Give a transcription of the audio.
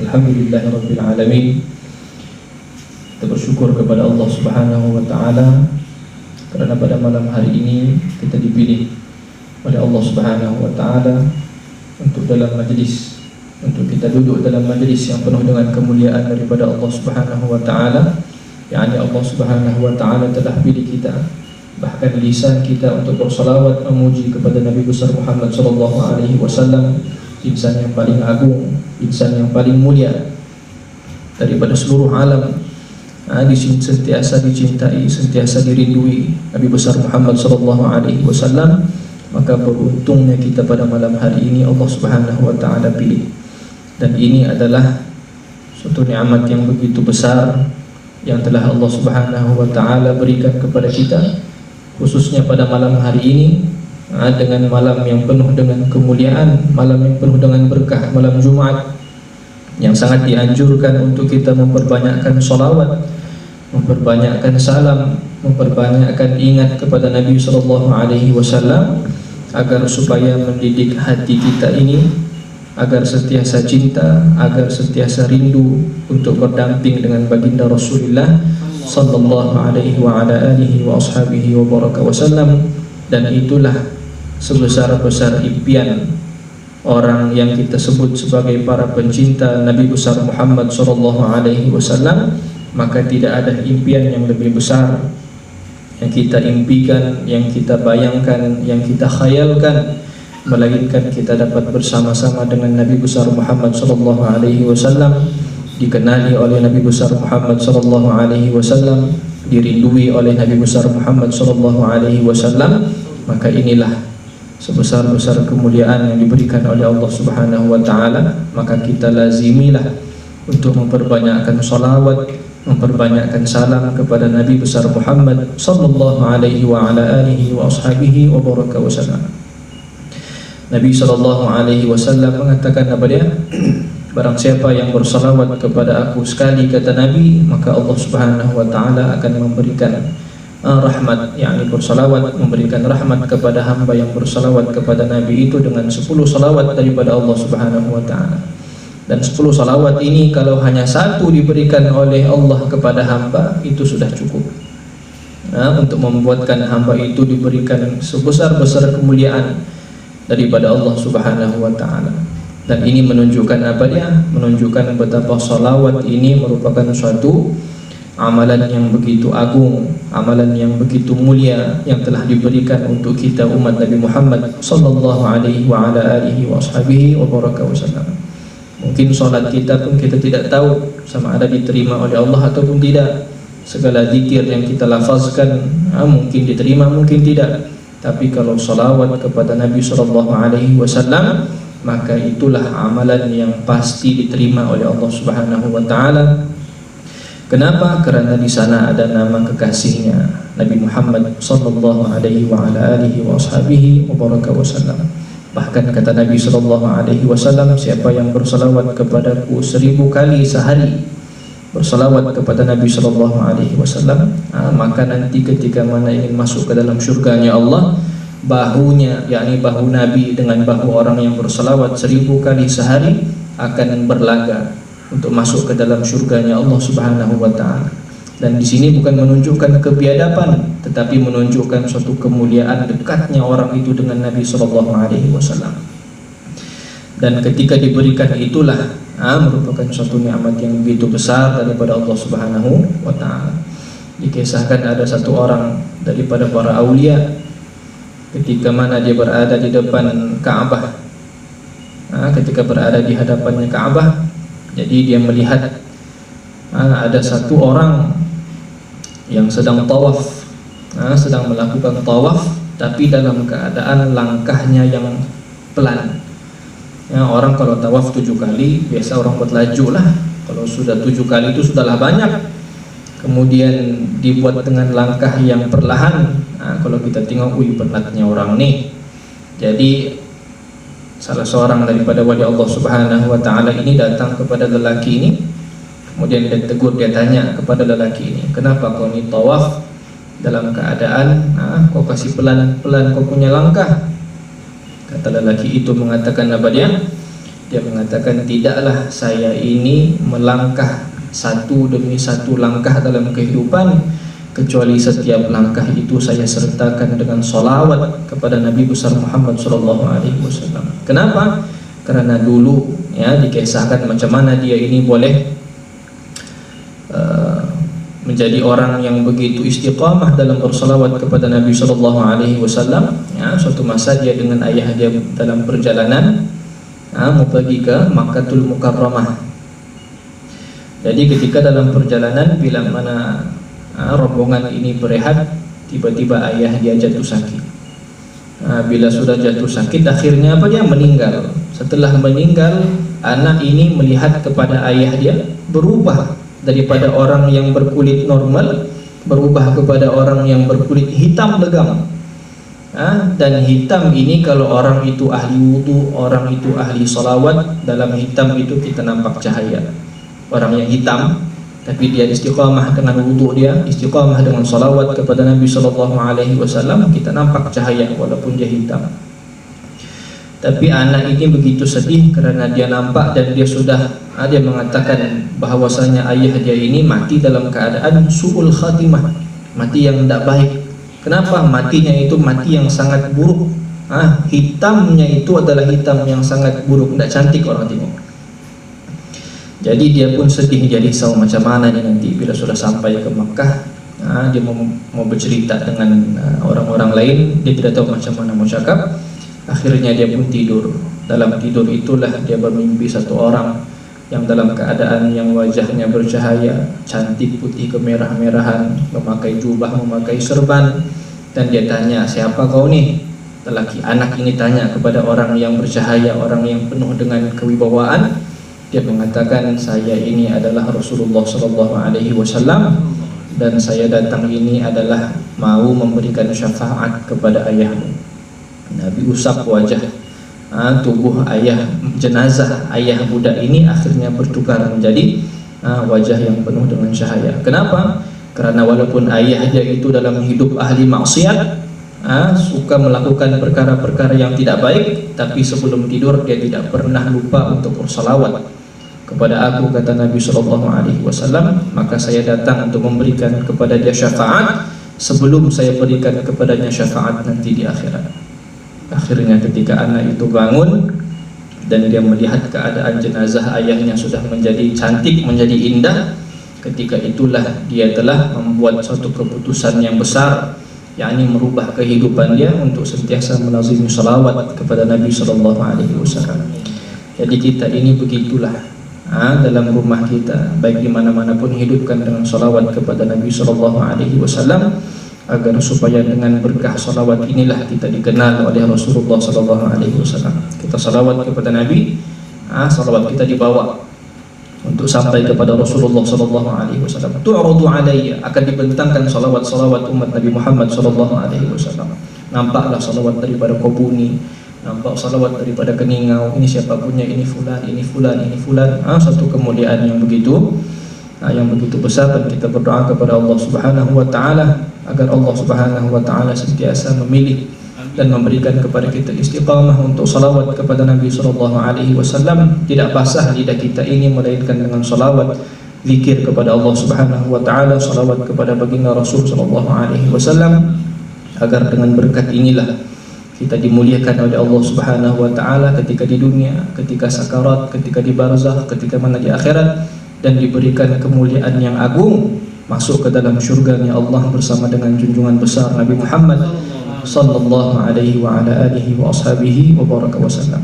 Alhamdulillahirabbil alamin. Kita bersyukur kepada Allah Subhanahu wa taala karena pada malam hari ini kita dipilih oleh Allah Subhanahu wa taala untuk dalam majlis, untuk kita duduk dalam majlis yang penuh dengan kemuliaan daripada Allah Subhanahu wa taala. yakni Allah Subhanahu wa taala telah pilih kita, bahkan lisan kita untuk bersalawat memuji kepada Nabi besar Muhammad sallallahu alaihi wasallam, insan yang paling agung, insan yang paling mulia daripada seluruh alam, sentiasa dicintai, sentiasa dirindui Nabi besar Muhammad sallallahu alaihi wasallam. Maka beruntungnya kita pada malam hari ini Allah Subhanahu wa taala pilih, dan ini adalah suatu nikmat yang begitu besar yang telah Allah Subhanahu wa taala berikan kepada kita, khususnya pada malam hari ini, dengan malam yang penuh dengan kemuliaan, malam yang penuh dengan berkah, malam Jumat yang sangat dianjurkan untuk kita memperbanyakkan sholawat, memperbanyakkan salam, memperbanyakkan ingat kepada Nabi sallallahu alaihi wasallam, agar supaya mendidik hati kita ini agar sentiasa cinta, agar sentiasa rindu untuk berdamping dengan baginda Rasulullah sallallahu alaihi wa ala alihi wa ashabihi wa baraka wasallam. Dan itulah sebesar-besar impian orang yang kita sebut sebagai para pencinta Nabi besar Muhammad sallallahu alaihi wasallam. Maka tidak ada impian yang lebih besar yang kita impikan, yang kita bayangkan, yang kita khayalkan, melainkan kita dapat bersama-sama dengan Nabi besar Muhammad sallallahu alaihi wasallam, dikenali oleh Nabi besar Muhammad sallallahu alaihi wasallam, dirindui oleh Nabi besar Muhammad sallallahu alaihi wasallam. Maka inilah sebesar-besar kemuliaan yang diberikan oleh Allah Subhanahu wa taala. Maka kita lazimilah untuk memperbanyakkan salawat, memperbanyakkan salam kepada Nabi besar Muhammad sallallahu alaihi wa ala alihi wa ashabihi wa baraka wasallam. Nabi sallallahu alaihi wasallam mengatakan apa dia? Barang siapa yang bersalawat kepada aku sekali, kata Nabi, maka Allah Subhanahu wa taala akan memberikan rahmat, yakni bersalawat, memberikan rahmat kepada hamba yang bersalawat kepada Nabi itu dengan 10 salawat daripada Allah Subhanahu wa taala. Dan 10 salawat ini kalau hanya satu diberikan oleh Allah kepada hamba, itu sudah cukup untuk membuatkan hamba itu diberikan sebesar-besar kemuliaan daripada Allah Subhanahu wa taala. Dan ini menunjukkan apa dia? Menunjukkan betapa salawat ini merupakan suatu amalan yang begitu agung, amalan yang begitu mulia yang telah diberikan untuk kita umat Nabi Muhammad sallallahu alaihi wa ala alihi wa ashabihi wa baraka wasallam. Mungkin salat kita pun kita tidak tahu sama ada diterima oleh Allah ataupun tidak. Segala zikir yang kita lafazkan mungkin diterima, mungkin tidak. Tapi kalau salawat kepada Nabi sallallahu alaihi wasallam, maka itulah amalan yang pasti diterima oleh Allah Subhanahu wa taala. Kenapa? Karena di sana ada nama kekasihnya Nabi Muhammad sallallahu alaihi wa ala alihi wa ashabihi wa baraka wasallam. Bahkan kata Nabi sallallahu alaihi wasallam, siapa yang bersalawat kepadaku 1000 kali sehari, bersalawat kepada Nabi sallallahu alaihi wasallam, maka nanti ketika mana ingin masuk ke dalam syurganya Allah, bahunya, yakni bahu Nabi dengan bahu orang yang bersalawat 1000 kali sehari akan berlaga untuk masuk ke dalam syurganya Allah Subhanahu wa taala. Dan di sini bukan menunjukkan kebiadaban, tetapi menunjukkan suatu kemuliaan dekatnya orang itu dengan Nabi sallallahu alaihi wasallam. Dan ketika diberikan itulah merupakan suatu nikmat yang begitu besar daripada Allah Subhanahu wa taala. Dikisahkan ada satu orang daripada para aulia, ketika mana dia berada di depan Ka'bah, ketika berada di hadapannya Ka'bah, jadi dia melihat ada satu orang yang sedang tawaf, sedang melakukan tawaf, tapi dalam keadaan langkahnya yang pelan. Orang kalau tawaf 7 kali, biasa orang buat laju lah. Kalau sudah 7 kali itu sudahlah banyak. Kemudian dibuat dengan langkah yang perlahan. Kalau kita tengok, penatnya orang nih. Jadi salah seorang daripada wali Allah Subhanahu wa taala ini datang kepada lelaki ini. Kemudian dia tegur, dia tanya kepada lelaki ini, kenapa kau ni tawaf dalam keadaan kau kasih pelan-pelan kau punya langkah? Kata lelaki itu mengatakan apa dia? Dia mengatakan, tidaklah saya ini melangkah satu demi satu langkah dalam kehidupan kecuali setiap langkah itu saya sertakan dengan salawat kepada Nabi besar Muhammad SAW. Kenapa? Karena dulu ya dikisahkan macam mana dia ini boleh menjadi orang yang begitu istiqamah dalam bersalawat kepada Nabi SAW. Ya, suatu masa dia dengan ayah dia dalam perjalanan mau pergi ke Makkahul Mukarramah. Jadi ketika dalam perjalanan bila mana rombongan ini berehat, tiba-tiba ayah dia jatuh sakit. Bila sudah jatuh sakit, akhirnya apa, dia meninggal. Setelah meninggal, anak ini melihat kepada ayah dia berubah daripada orang yang berkulit normal berubah kepada orang yang berkulit hitam legam. Dan hitam ini kalau orang itu ahli wudu, orang itu ahli salawat, dalam hitam itu kita nampak cahaya. Orang yang hitam tapi dia istiqamah dengan wudu, dia istiqamah dengan salawat kepada Nabi SAW, kita nampak cahaya walaupun dia hitam. Tapi anak ini begitu sedih karena dia nampak dan dia sudah dia mengatakan bahwasanya ayah dia ini mati dalam keadaan su'ul khatimah, mati yang tidak baik. Kenapa? Matinya itu mati yang sangat buruk. Hitamnya itu adalah hitam yang sangat buruk, tidak cantik orang tengok. Jadi dia pun sedih, dia risau macam mana nih nanti bila sudah sampai ke Makkah. Dia mau bercerita dengan orang-orang lain, dia tidak tahu macam mana mau cakap. Akhirnya dia pun tidur. Dalam tidur itulah dia bermimpi satu orang yang dalam keadaan yang wajahnya bercahaya, cantik putih kemerah-merahan, memakai jubah, memakai serban. Dan dia tanya, siapa kau nih? Lelaki anak ini tanya kepada orang yang bercahaya, orang yang penuh dengan kewibawaan. Dia mengatakan, saya ini adalah Rasulullah SAW dan saya datang ini adalah mau memberikan syafaat kepada ayahmu. Nabi usap wajah tubuh ayah, jenazah ayah budak ini akhirnya bertukar menjadi wajah yang penuh dengan cahaya. Kenapa? Karena walaupun ayah dia itu dalam hidup ahli maksiat, suka melakukan perkara-perkara yang tidak baik, tapi sebelum tidur dia tidak pernah lupa untuk bersalawat kepada aku, kata Nabi SAW. Maka saya datang untuk memberikan kepada dia syafaat sebelum saya berikan kepadanya syafaat nanti di akhirat. Akhirnya ketika anak itu bangun dan dia melihat keadaan jenazah ayahnya sudah menjadi cantik, menjadi indah, ketika itulah dia telah membuat suatu keputusan yang besar, yakni merubah kehidupan dia untuk sentiasa melazimi salawat kepada Nabi SAW. Jadi kita ini begitulah, dalam rumah kita, baik di mana-mana pun hidupkan dengan salawat kepada Nabi SAW, agar supaya dengan berkah salawat inilah kita dikenal oleh Rasulullah SAW. Kita salawat kepada Nabi, salawat kita dibawa untuk sampai kepada Rasulullah SAW. Tu'radu alayya, akan dibentangkan salawat-salawat umat Nabi Muhammad SAW. Nampaklah salawat daripada Qobuni, nampak salawat daripada Keningau, ini siapa punya, ini fulan, ini fulan, ini fulan. Satu kemuliaan yang begitu besar, dan kita berdoa kepada Allah Subhanahu wa taala agar Allah Subhanahu wa taala sentiasa memilih dan memberikan kepada kita istiqamah untuk salawat kepada Nabi SAW. Tidak basah lidah kita ini melainkan dengan salawat, zikir kepada Allah Subhanahu wa taala, salawat kepada baginda Rasul SAW, agar dengan berkat inilah kita dimuliakan oleh Allah Subhanahu wa taala ketika di dunia, ketika sakarat, ketika di barzakh, ketika mana di akhirat, dan diberikan kemuliaan yang agung, masuk ke dalam syurga-Nya Allah bersama dengan junjungan besar Nabi Muhammad sallallahu alaihi wa ala alihi wa ashabihi wa baraka wa sallam.